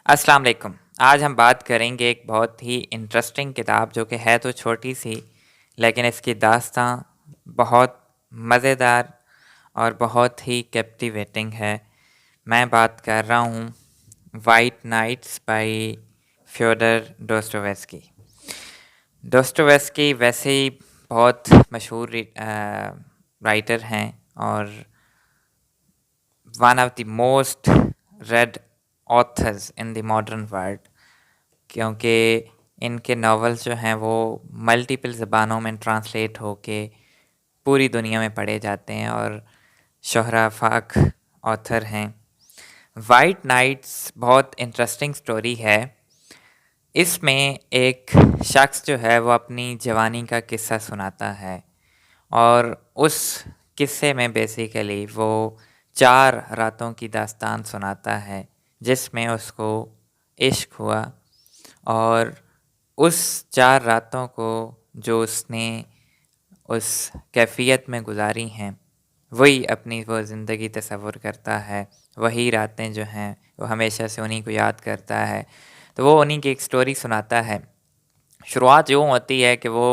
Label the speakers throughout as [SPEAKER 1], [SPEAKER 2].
[SPEAKER 1] अस्सलाम वालेकुम। आज हम बात करेंगे एक बहुत ही इंटरेस्टिंग किताब जो कि है तो छोटी सी, लेकिन इसकी दास्तां बहुत मज़ेदार और बहुत ही कैप्टिवेटिंग है। मैं बात कर रहा हूँ वाइट नाइट्स बाय फ्योडर डोस्टोवेस्की। डोस्टोवेस्की वैसे ही बहुत मशहूर राइटर हैं और one of the most red authors in the modern world, क्योंकि इनके नॉवेल्स जो हैं वो मल्टीपल ज़बानों में ट्रांसलेट होके पूरी दुनिया में पढ़े जाते हैं और शोहरा फाक ऑथर हैं। वाइट नाइट्स बहुत इंटरेस्टिंग स्टोरी है। इसमें एक शख्स जो है वो अपनी जवानी का किस्सा सुनाता है और उस किस्से में बेसिकली वो 4 रातों की दास्तान सुनाता है जिसमें उसको इश्क हुआ और उस 4 रातों को जो उसने उस कैफ़ियत में गुजारी हैं वही अपनी वो ज़िंदगी तस्वुर करता है। वही रातें जो हैं वो हमेशा से उन्हीं को याद करता है। तो वो उन्हीं की एक स्टोरी सुनाता है। शुरुआत यूँ होती है कि वो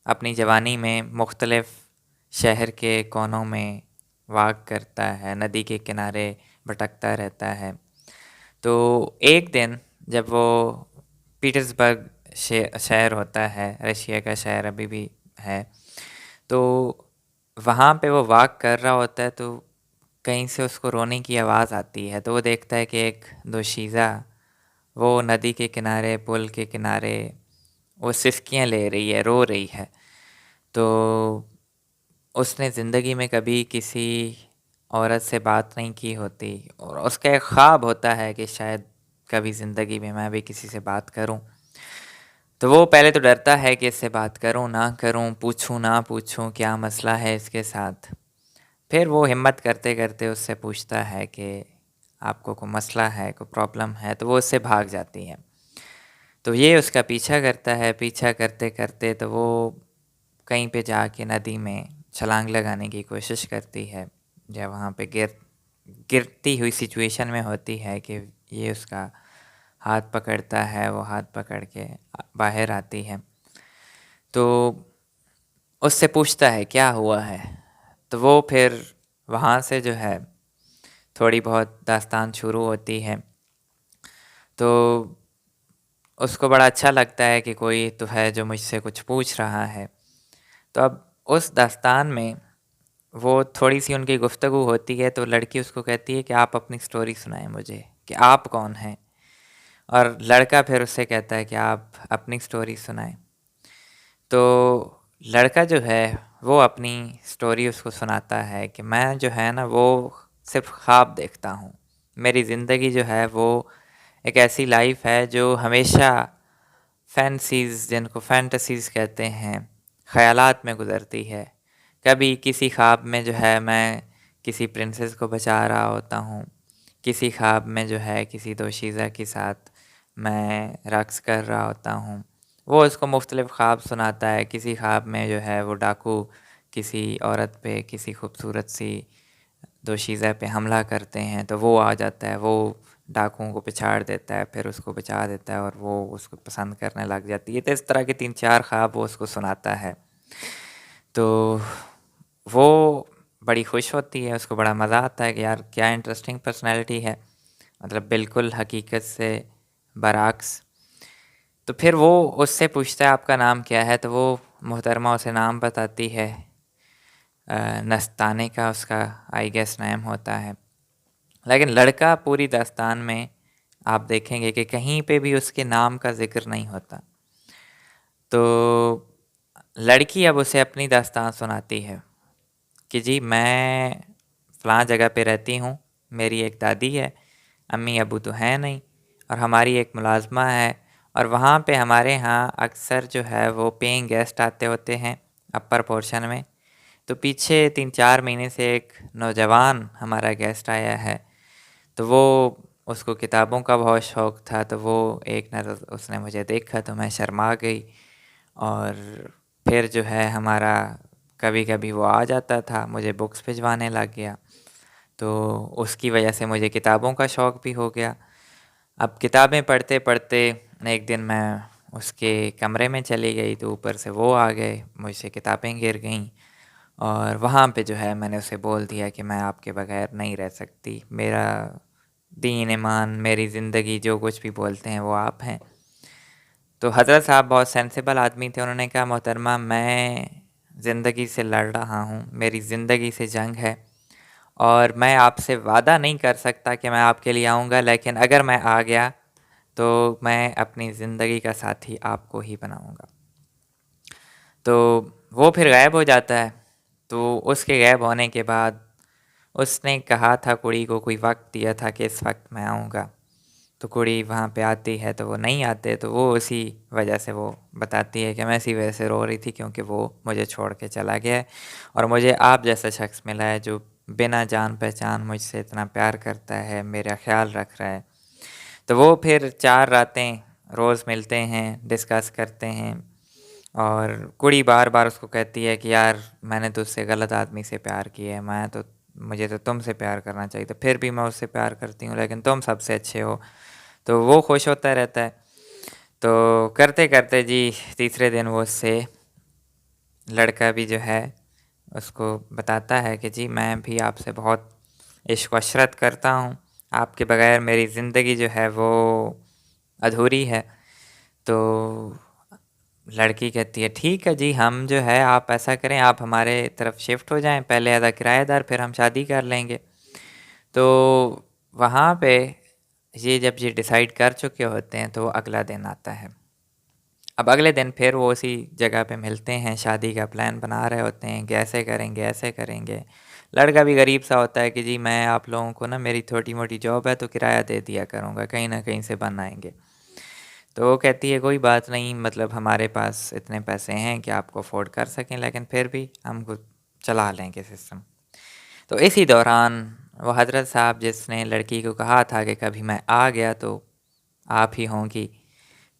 [SPEAKER 1] अपनी जवानी में मुख्तलिफ़ शहर के कोनों में वॉक करता है, नदी के किनारे भटकता रहता है। तो एक दिन जब वो पीटर्सबर्ग शहर होता है, रशिया का शहर अभी भी है, तो वहाँ पे वो वॉक कर रहा होता है तो कहीं से उसको रोने की आवाज़ आती है। तो वो देखता है कि एक दोशीज़ा वो नदी के किनारे, पुल के किनारे वो सिसकियाँ ले रही है, रो रही है। तो उसने ज़िंदगी में कभी किसी औरत से बात नहीं की होती और उसका एक ख्वाब होता है कि शायद कभी ज़िंदगी में मैं भी किसी से बात करूं। तो वो पहले तो डरता है कि इससे बात करूं ना करूं, पूछूं ना पूछूं, क्या मसला है इसके साथ। फिर वो हिम्मत करते करते उससे पूछता है कि आपको कोई मसला है, कोई प्रॉब्लम है, तो वो उससे भाग जाती है। तो ये उसका पीछा करता है, पीछा करते करते तो वो कहीं पे जाके नदी में छलांग लगाने की कोशिश करती है। जब वहाँ पे गिरती हुई सिचुएशन में होती है कि ये उसका हाथ पकड़ता है, वो हाथ पकड़ के बाहर आती है। तो उससे पूछता है क्या हुआ है। तो वो फिर वहाँ से जो है थोड़ी बहुत दास्तान शुरू होती है। तो उसको बड़ा अच्छा लगता है कि कोई तो है जो मुझसे कुछ पूछ रहा है। तो अब उस दास्तान में वो थोड़ी-सी उनकी गुफ्तगू होती है तो लड़की उसको कहती है कि आप अपनी स्टोरी सुनाएँ मुझे, कि आप कौन हैं? और लड़का फिर उससे कहता है कि आप अपनी स्टोरी सुनाएँ। तो लड़का जो है वो अपनी स्टोरी उसको सुनाता है कि मैं जो है ना वो सिर्फ़ ख्वाब देखता हूँ। मेरी ज़िंदगी जो है वो एक ऐसी लाइफ़ है जो हमेशा फैंसीज़ जिनको फैंटेसीज़ कहते हैं, ख़यालात में गुज़रती है। कभी किसी ख्वाब में जो है मैं किसी प्रिंसेस को बचा रहा होता हूँ, किसी ख्वाब में जो है किसी दोशीज़ा के साथ मैं रक़्स कर रहा होता हूँ। वो उसको मुख्तलिफ़ ख्वाब सुनाता है। किसी ख्वाब में जो है वो डाकू किसी औरत पे, किसी खूबसूरत सी दोशीज़ा पे हमला करते हैं तो वो आ जाता है, वो डाकुओं को पिछाड़ देता है, फिर उसको बचा देता है और वो उसको पसंद करने लग जाती है। तो इस तरह के 3-4 ख्वाब वो उसको सुनाता है। तो वो बड़ी खुश होती है, उसको बड़ा मज़ा आता है कि यार क्या इंटरेस्टिंग पर्सनैलिटी है, मतलब बिल्कुल हकीकत से बरअक्स। तो फिर वो उससे पूछता है आपका नाम क्या है? तो वो मोहतरमा उसे नाम बताती है। नस्ताने का उसका आई गेस नेम होता है। लेकिन लड़का पूरी दास्तान में आप देखेंगे कि कहीं पे भी उसके नाम का ज़िक्र नहीं होता। तो लड़की अब उसे अपनी दास्तान सुनाती है कि जी मैं फ़लाँ जगह पे रहती हूँ, मेरी एक दादी है, अम्मी-अबू तो हैं नहीं और हमारी एक मुलाज़मा है और वहाँ पे हमारे यहाँ अक्सर जो है वो पेइंग गेस्ट आते होते हैं अपर पोर्शन में। तो पीछे 3-4 महीने से एक नौजवान हमारा गेस्ट आया है, तो वो उसको किताबों का बहुत शौक़ था, तो वो एक नज़र उसने मुझे देखा तो मैं शर्मा गई और फिर जो है हमारा कभी-कभी वो आ जाता था, मुझे बुक्स भिजवाने लग गया, तो उसकी वजह से मुझे किताबों का शौक़ भी हो गया। अब किताबें पढ़ते पढ़ते एक दिन मैं उसके कमरे में चली गई, तो ऊपर से वो आ गए, मुझसे किताबें गिर गईं और वहाँ पे जो है मैंने उसे बोल दिया कि मैं आपके बगैर नहीं रह सकती, मेरा दीन ईमान, मेरी ज़िंदगी, जो कुछ भी बोलते हैं वो आप हैं। तो हज़रत साहब बहुत सेंसिबल आदमी थे, उन्होंने कहा मोहतरमा मैं ज़िंदगी से लड़ रहा हूँ, मेरी ज़िंदगी से जंग है और मैं आपसे वादा नहीं कर सकता कि मैं आपके लिए आऊँगा, लेकिन अगर मैं आ गया तो मैं अपनी ज़िंदगी का साथी आपको ही बनाऊँगा। तो वो फिर गायब हो जाता है। तो उसके गायब होने के बाद उसने कहा था कुड़ी को, कोई वक्त दिया था कि इस वक्त मैं आऊँगा, तो कुड़ी वहाँ पे आती है तो वो नहीं आते, तो वो उसी वजह से वो बताती है कि मैं इसी वजह से रो रही थी क्योंकि वो मुझे छोड़ के चला गया है और मुझे आप जैसा शख्स मिला है जो बिना जान पहचान मुझसे इतना प्यार करता है, मेरा ख्याल रख रहा है। तो वो फिर 4 रातें रोज़ मिलते हैं, डिस्कस करते हैं और कुड़ी बार-बार उसको कहती है कि यार मैंने तो उससे गलत आदमी से प्यार किया है, मुझे तो तुमसे प्यार करना चाहिए था, फिर भी मैं उससे प्यार करती हूँ लेकिन तुम सबसे अच्छे हो। तो वो खुश होता रहता है। तो करते-करते जी तीसरे दिन वो उससे लड़का भी जो है उसको बताता है कि जी मैं भी आपसे बहुत इश्क व इशरत करता हूँ, आपके बगैर मेरी ज़िंदगी जो है वो अधूरी है। तो लड़की कहती है ठीक है जी, हम जो है आप ऐसा करें, आप हमारे तरफ शिफ्ट हो जाएं, पहले एज अ किराएदार, फिर हम शादी कर लेंगे। तो वहाँ पे जब ये डिसाइड कर चुके होते हैं तो अगला दिन आता है। अब अगले दिन फिर वो उसी जगह पे मिलते हैं, शादी का प्लान बना रहे होते हैं कि ऐसे करेंगे ऐसे करेंगे। लड़का भी गरीब सा होता है कि जी मैं आप लोगों को ना, मेरी छोटी मोटी जॉब है तो किराया दे दिया करूँगा, कहीं ना कहीं से बन आएंगे। तो वो कहती है कोई बात नहीं, मतलब हमारे पास इतने पैसे हैं कि आपको अफोर्ड कर सकें, लेकिन फिर भी हम कुछ चला लेंगे सिस्टम। तो इसी दौरान वो हज़रत साहब जिसने लड़की को कहा था कि कभी मैं आ गया तो आप ही होंगी,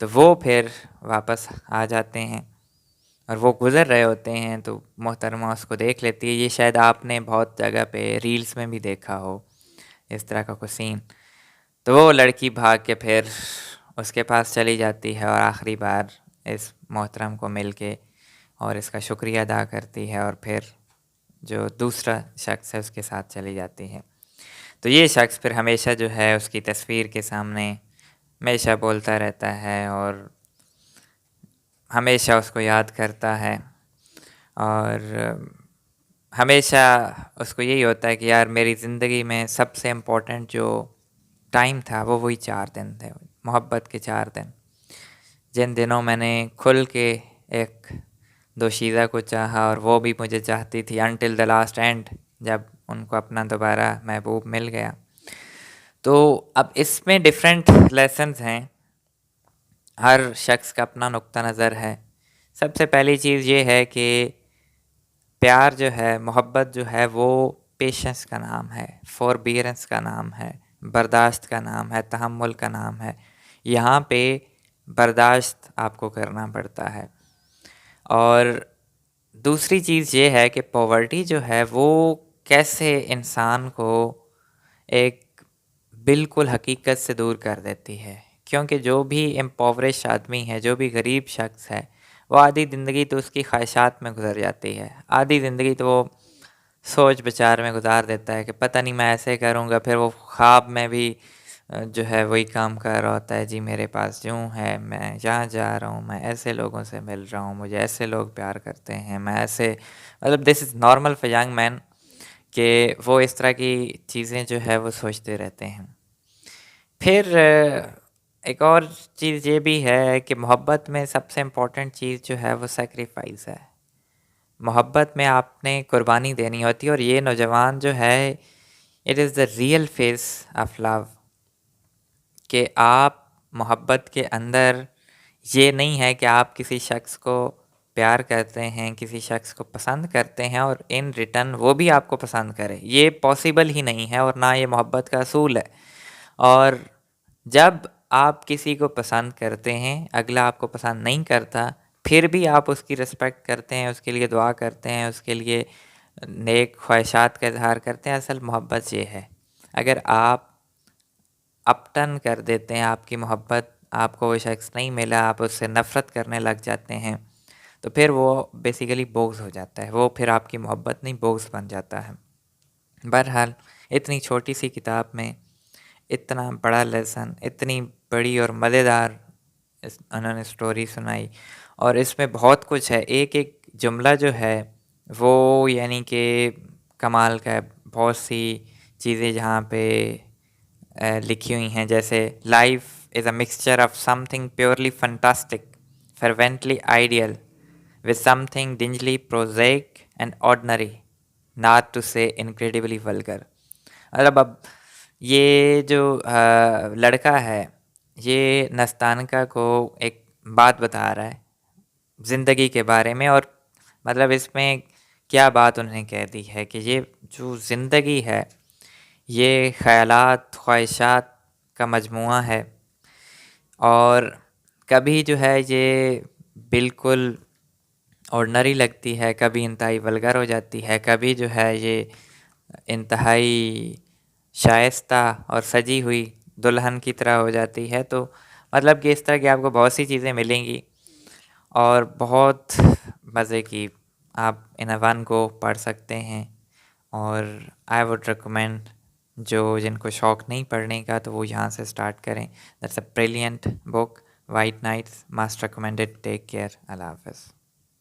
[SPEAKER 1] तो वो फिर वापस आ जाते हैं और वो गुज़र रहे होते हैं तो मोहतरमा उसको देख लेती है। ये शायद आपने बहुत जगह पे रील्स में भी देखा हो इस तरह का कोई सीन। तो वो लड़की भाग के फिर उसके पास चली जाती है और आखिरी बार इस मोहतरम को मिल के और इसका शुक्रिया अदा करती है और फिर जो दूसरा शख्स है उसके साथ चली जाती है। तो ये शख्स फिर हमेशा जो है उसकी तस्वीर के सामने हमेशा बोलता रहता है और हमेशा उसको याद करता है और हमेशा उसको यही होता है कि यार मेरी ज़िंदगी में सबसे इम्पोर्टेंट जो टाइम था वो वही 4 दिन थे, मोहब्बत के 4 दिन, जिन दिनों मैंने खुल के एक दोशीज़ा को चाहा और वो भी मुझे चाहती थी, अनटिल द लास्ट एंड, जब उनको अपना दोबारा महबूब मिल गया। तो अब इसमें डिफरेंट लेसन्स हैं, हर शख्स का अपना नुक्ता नज़र है। सबसे पहली चीज़ ये है कि प्यार जो है, मोहब्बत जो है वो पेशेंस का नाम है, फोरबियरेंस का नाम है, बर्दाश्त का नाम है, तहम्मुल का नाम है। यहाँ पे बर्दाश्त आपको करना पड़ता है। और दूसरी चीज़ ये है कि पॉवर्टी जो है वो कैसे इंसान को एक बिल्कुल हकीकत से दूर कर देती है, क्योंकि जो भी इम्पोवरिश आदमी है, जो भी गरीब शख्स है, वो आधी ज़िंदगी तो उसकी ख्वाहिशात में गुजर जाती है, आधी ज़िंदगी तो वो सोच विचार में गुजार देता है कि पता नहीं मैं ऐसे करूँगा, फिर वो ख्वाब में भी जो है वही काम कर रहा होता है, जी मेरे पास यूँ है, मैं यहाँ जा रहा हूँ, मैं ऐसे लोगों से मिल रहा हूँ, मुझे ऐसे लोग प्यार करते हैं, मैं ऐसे, मतलब this is normal for young man कि वो इस तरह की चीज़ें जो है वो सोचते रहते हैं। फिर एक और चीज़ ये भी है कि मोहब्बत में सबसे इम्पोर्टेंट चीज़ जो है वो सेक्रीफाइस है। मोहब्बत में आपने कुर्बानी देनी होती है और ये नौजवान जो है, it is the real face of love, कि आप मोहब्बत के अंदर ये नहीं है कि आप किसी शख्स को प्यार करते हैं, किसी शख्स को पसंद करते हैं और इन रिटर्न वो भी आपको पसंद करे, ये पॉसिबल ही नहीं है और ना ये मोहब्बत का असूल है। और जब आप किसी को पसंद करते हैं, अगला आपको पसंद नहीं करता, फिर भी आप उसकी रिस्पेक्ट करते हैं, उसके लिए दुआ करते हैं, उसके लिए नेक ख्वाहिशात का इजहार करते हैं, असल मोहब्बत ये है। अगर आप अपटर्न कर देते हैं आपकी मोहब्बत, आपको वो शख्स नहीं मिला, आप उससे नफ़रत करने लग जाते हैं, तो फिर वो बेसिकली बोझ हो जाता है, वो फिर आपकी मोहब्बत नहीं बोझ बन जाता है। बहरहाल इतनी छोटी सी किताब में इतना बड़ा लेसन, इतनी बड़ी और मज़ेदार उन्होंने स्टोरी सुनाई, और इसमें बहुत कुछ है, एक एक जुमला जो है वो यानी कि कमाल का है। बहुत सी चीज़ें जहाँ पे लिखी हुई हैं, जैसे life is a mixture of something purely fantastic, fervently ideal, with something dingily prosaic and ordinary, not to say incredibly vulgar। मतलब अब ये जो लड़का है, ये नस्तानका को एक बात बता रहा है ज़िंदगी के बारे में, और मतलब इसमें क्या बात उन्होंने कह दी है कि ये जो ज़िंदगी है ये ख़यालात ख्वाहिशात का मजमुआ है, और कभी जो है ये बिल्कुल ऑर्डनरी लगती है, कभी इंतहाई वल्गर हो जाती है, कभी जो है ये इंतहाई शाइस्ता और सजी हुई दुल्हन की तरह हो जाती है। तो मतलब कि इस तरह की आपको बहुत सी चीज़ें मिलेंगी, और बहुत मज़े की आप इन वन को पढ़ सकते हैं। और आई वुड रिकमेंड, जो जिनको शौक़ नहीं पढ़ने का तो वो यहाँ से स्टार्ट करें। That's a brilliant book, White Nights, must recommended. Take care, Allah हाफ़िज़।